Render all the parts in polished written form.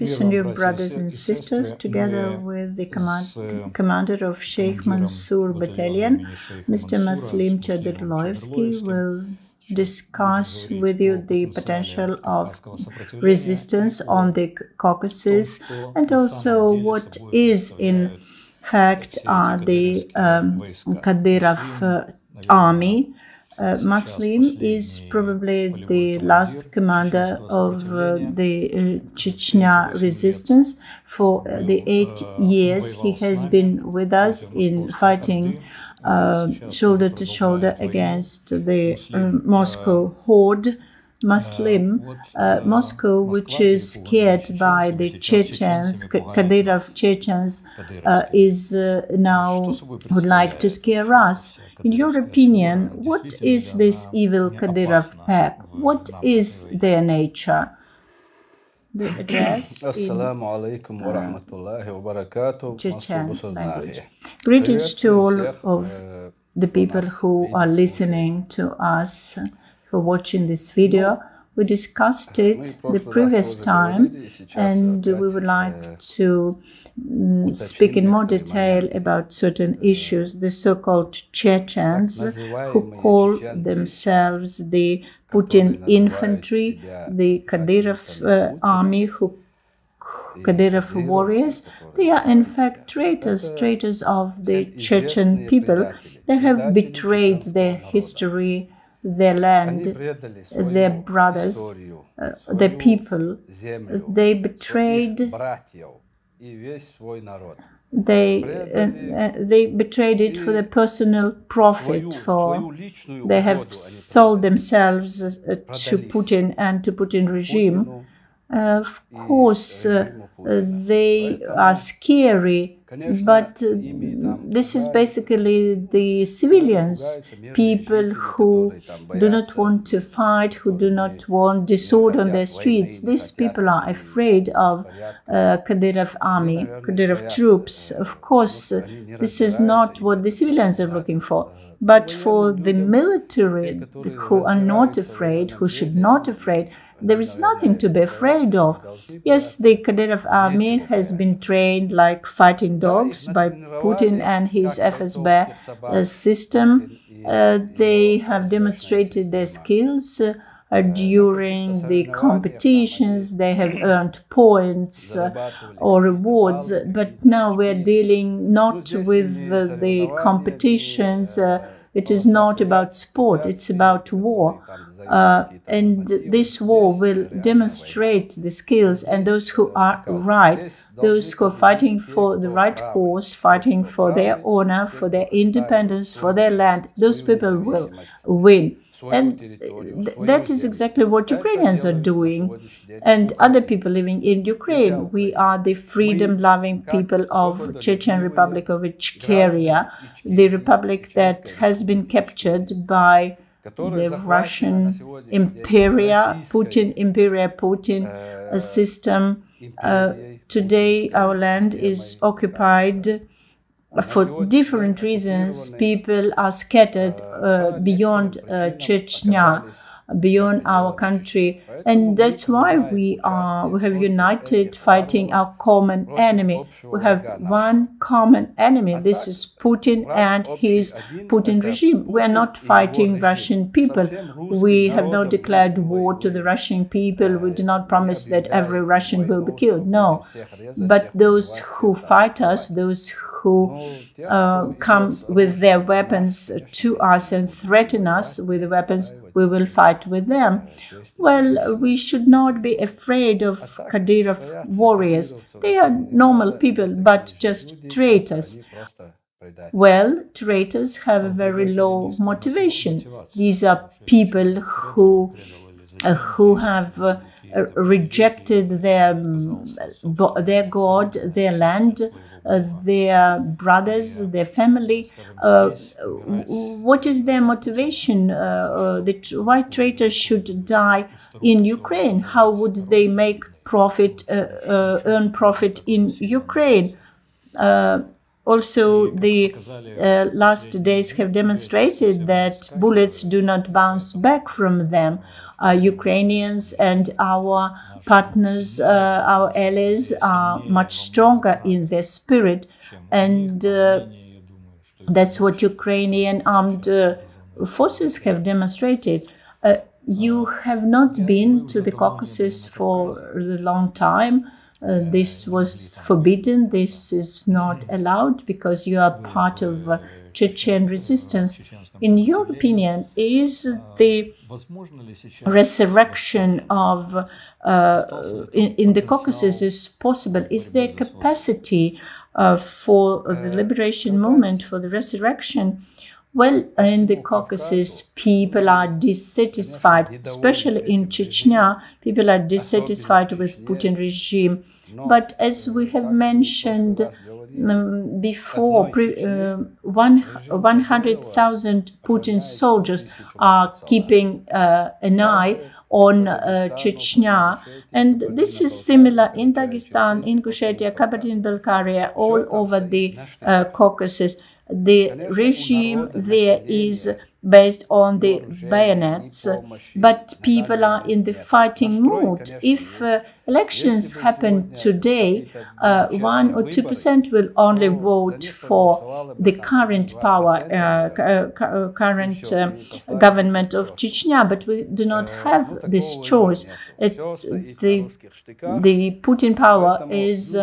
Peace on you, brothers and sisters, together with the commander of Sheikh Mansur Battalion, Mr. Muslim Kadyrov, will discuss with you the potential of resistance on the Caucasus and also what is in fact the Kadyrov army. Muslim is probably the last commander of the Chechnya resistance. For the 8 years he has been with us in fighting shoulder to shoulder against the Moscow horde. Moscow, which is scared by the Chechens, Kadyrov Chechens, is now would like to scare us. In your opinion, what is this evil Kadyrov pack? What is their nature? The address Assalamu alaikum wa rahmatullahi wa barakatuh. Chechen language. Greetings to all of the people who are listening to us, who are watching this video. We discussed it the previous time, and we would like to speak in more detail about certain issues. The so-called Chechens, who call themselves the Putin infantry, the Kadyrov army, Kadyrov warriors, they are in fact traitors of the Chechen people. They have betrayed their history, their land, their brothers, their people. They betrayed. They betrayed it for their personal profit. For they have sold themselves to Putin and to Putin regime. Of course, they are scary, but this is basically the civilians, people who do not want to fight, who do not want disorder on their streets. These people are afraid of Kadyrov army, Kadyrov troops. Of course, this is not what the civilians are looking for. But for the military, who are not afraid, who should not afraid, there is nothing to be afraid of. Yes, the Kadyrov army has been trained like fighting dogs by Putin and his FSB system. They have demonstrated their skills during the competitions. They have earned points or rewards. But now we're dealing not with the competitions. It is not about sport, it's about war. And this war will demonstrate the skills, and those who are right, those who are fighting for the right cause, fighting for their honor, for their independence, for their land, those people will win. And that is exactly what Ukrainians are doing and other people living in Ukraine. We are the freedom-loving people of Chechen Republic of Ichkeria, the republic that has been captured by the Russian Putin system. Today our land is occupied for different reasons. People are scattered beyond Chechnya, beyond our country, and that's why we have united fighting our common enemy. We have one common enemy. This is Putin and his Putin regime. We are not fighting Russian people. We have not declared war to the Russian people. We do not promise that every Russian will be killed. No, but those who fight us, those who come with their weapons to us and threaten us with the weapons, we will fight with them. Well, we should not be afraid of Kadyrov warriors. They are normal people, but just traitors. Well, traitors have a very low motivation. These are people who have rejected their God, their land, their brothers, their family. What is their motivation? The white traitors should die in Ukraine. How would they make profit, earn profit in Ukraine? Also, the last days have demonstrated that bullets do not bounce back from them. Ukrainians and our partners, our allies, are much stronger in their spirit, and that's what Ukrainian armed forces have demonstrated. You have not been to the Caucasus for a long time. This was forbidden. This is not allowed because you are part of Chechen resistance. In your opinion, is the resurrection of in the Caucasus is possible? Is there capacity for the liberation movement, for the resurrection? Well, in the Caucasus, people are dissatisfied, especially in Chechnya. People are dissatisfied with Putin regime. But as we have mentioned before, 100,000 Putin soldiers are keeping an eye on Chechnya, and this is similar in Dagestan, Ingushetia, Kabardino-Balkaria, all over the Caucasus. The regime there is based on the bayonets, but people are in the fighting mood. If elections happen today, 1 or 2% will only vote for the current power, current government of Chechnya, but we do not have this choice. The Putin power is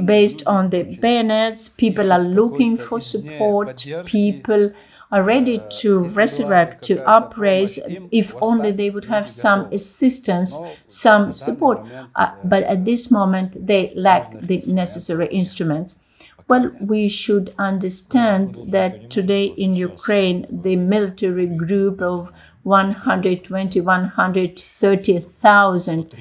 based on the bayonets. People are looking for support. People are ready to resurrect, to upraise, if only they would have some assistance, some support. But at this moment, they lack the necessary instruments. Well, we should understand that today in Ukraine, the military group of 120, 130,000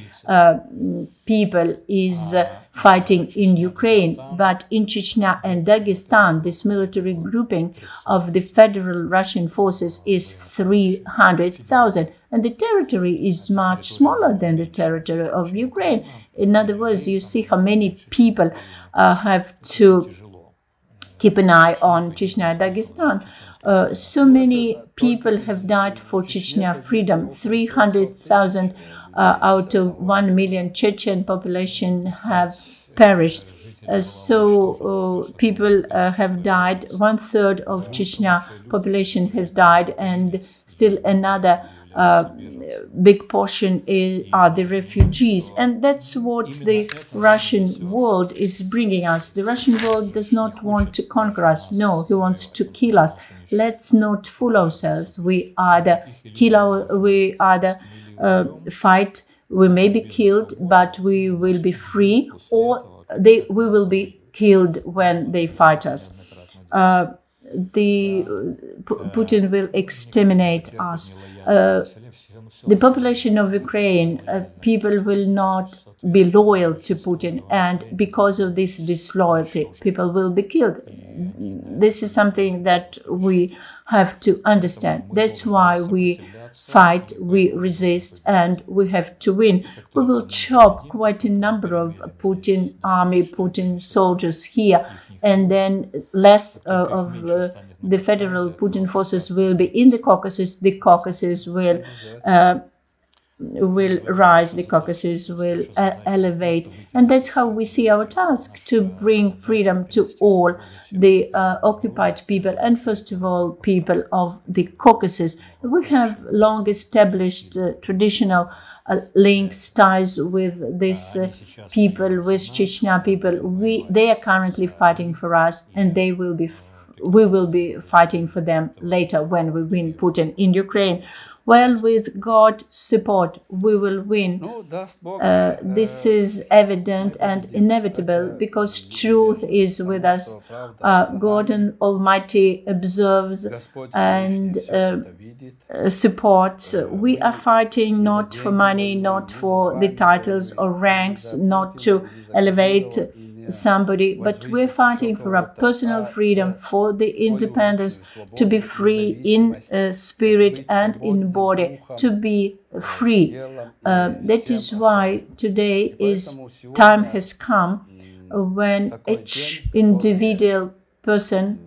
people is fighting in Ukraine. But in Chechnya and Dagestan, this military grouping of the federal Russian forces is 300,000. And the territory is much smaller than the territory of Ukraine. In other words, you see how many people have to keep an eye on Chechnya and Dagestan. So many people have died for Chechnya freedom. 300,000 out of 1 million Chechen population have perished. So people have died. 1/3 of Chechnya population has died, and still another big portion are the refugees. And that's what the Russian world is bringing us. The Russian world does not want to conquer us. No, he wants to kill us. Let's not fool ourselves. We either fight, we may be killed, but we will be free, or we will be killed when they fight us. Putin will exterminate us. The population of Ukraine, people will not be loyal to Putin, and because of this disloyalty, people will be killed. This is something that we have to understand. That's why we fight, we resist, and we have to win. We will chop quite a number of Putin army, Putin soldiers here, and then less of the federal Putin forces will be in the Caucasus. The Caucasus will rise, the Caucasus will elevate. And that's how we see our task, to bring freedom to all the occupied people, and first of all, people of the Caucasus. We have long established traditional links, ties with these people, with Chechnya people. They are currently fighting for us, and we will be fighting for them later when we win Putin in Ukraine. Well, with God's support, we will win. This is evident and inevitable because truth is with us. God Almighty observes and supports. We are fighting not for money, not for the titles or ranks, not to elevate somebody, but we're fighting for our personal freedom, for the independence, to be free in spirit and in body, to be free. That is why today time has come when each individual person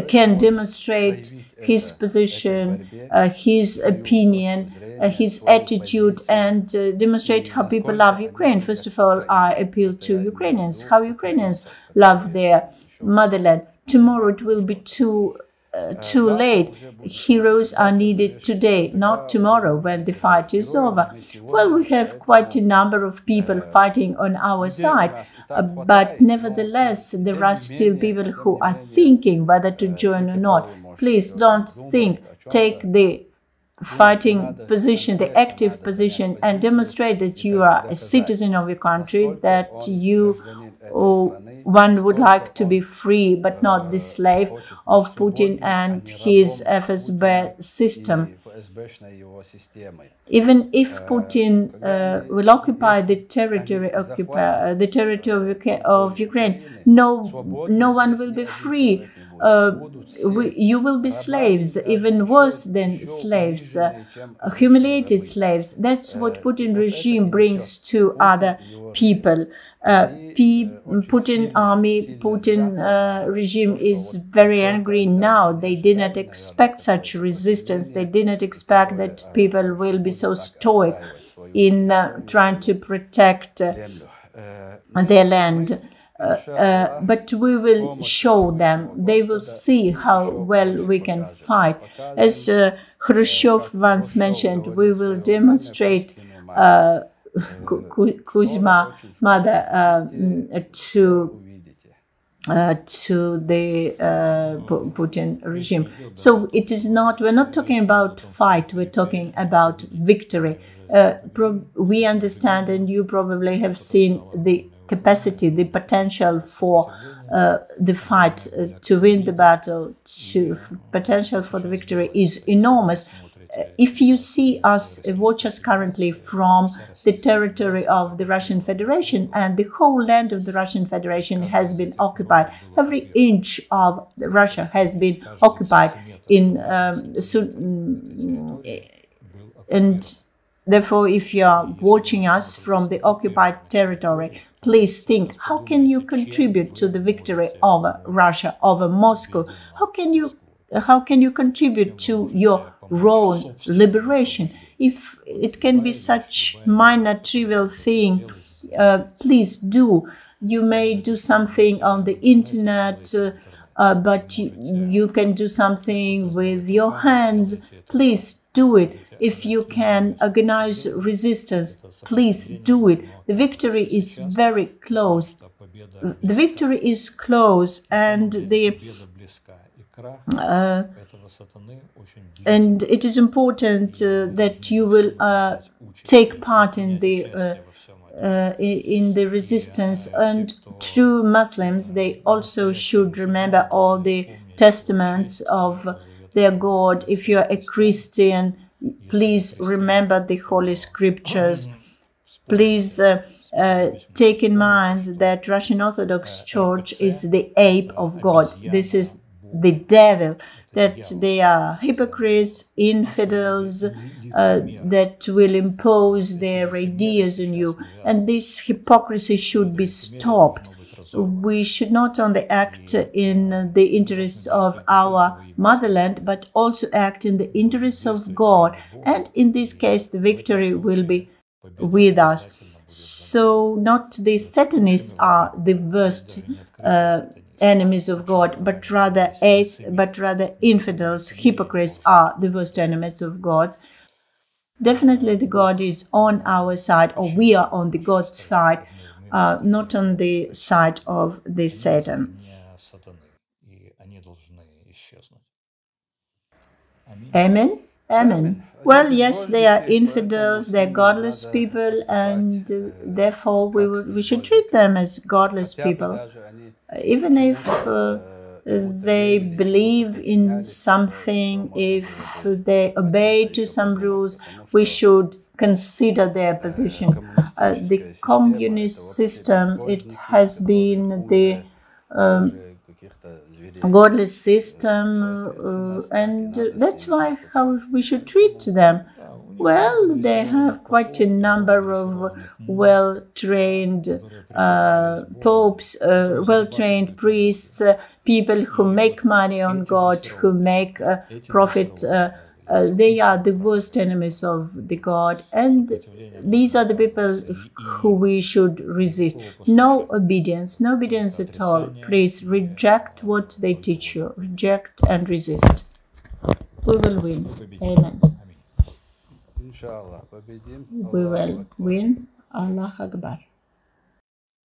can demonstrate his position, his opinion, his attitude, and demonstrate how people love Ukraine. First of all, I appeal to Ukrainians, how Ukrainians love their motherland. Tomorrow it will be too late. Heroes are needed today, not tomorrow when the fight is over. Well, we have quite a number of people fighting on our side, but nevertheless, there are still people who are thinking whether to join or not. Please don't think. Take the fighting position, the active position, and demonstrate that you are a citizen of your country, that you one would like to be free, but not the slave of Putin and his FSB system. Even if Putin will occupy the territory of Ukraine, no one will be free. You will be slaves, even worse than slaves, humiliated slaves. That's what Putin regime brings to other people. Putin army, Putin regime is very angry now. They did not expect such resistance. They did not expect that people will be so stoic in trying to protect their land. But we will show them. They will see how well we can fight. As Khrushchev once mentioned, we will demonstrate Kuzma mother to the Putin regime. So it is not, we're not talking about fight, we're talking about victory. We understand, and you probably have seen the capacity, the potential for the fight to win the battle, potential for the victory is enormous. If you see us, watch us currently from the territory of the Russian Federation, and the whole land of the Russian Federation has been occupied. Every inch of Russia has been occupied and therefore, if you are watching us from the occupied territory, please think, how can you contribute to the victory over Russia, over Moscow? How can you contribute to your own liberation? If it can be such minor, trivial thing, please do. You may do something on the internet, but you can do something with your hands. Please do it. If you can organize resistance, please do it. The victory is very close. The victory is close, and and it is important that you will take part in the resistance. And true Muslims, they also should remember all the testaments of their God. If you are a Christian, please remember the Holy Scriptures. Please take in mind that Russian Orthodox Church is the ape of God. This is the devil, that they are hypocrites, infidels, that will impose their ideas on you. And this hypocrisy should be stopped. We should not only act in the interests of our motherland, but also act in the interests of God. And in this case, the victory will be with us. So not the Satanists are the worst enemies of God, but rather infidels, hypocrites are the worst enemies of God. Definitely the God is on our side, or we are on the God's side, not on the side of the Satan. Amen? Amen. Well, yes, they are infidels, they're godless people, and therefore we should treat them as godless people. Even if they believe in something, if they obey to some rules, we should consider their position. The communist system, it has been the godless system, and that's how we should treat them. Well, they have quite a number of well-trained popes, well-trained priests, people who make money on God, who make profit. They are the worst enemies of the God, and these are the people who we should resist. No obedience at all. Please reject what they teach you. Reject and resist. We will win. Amen. İnşallah. We will win. Allah Akbar.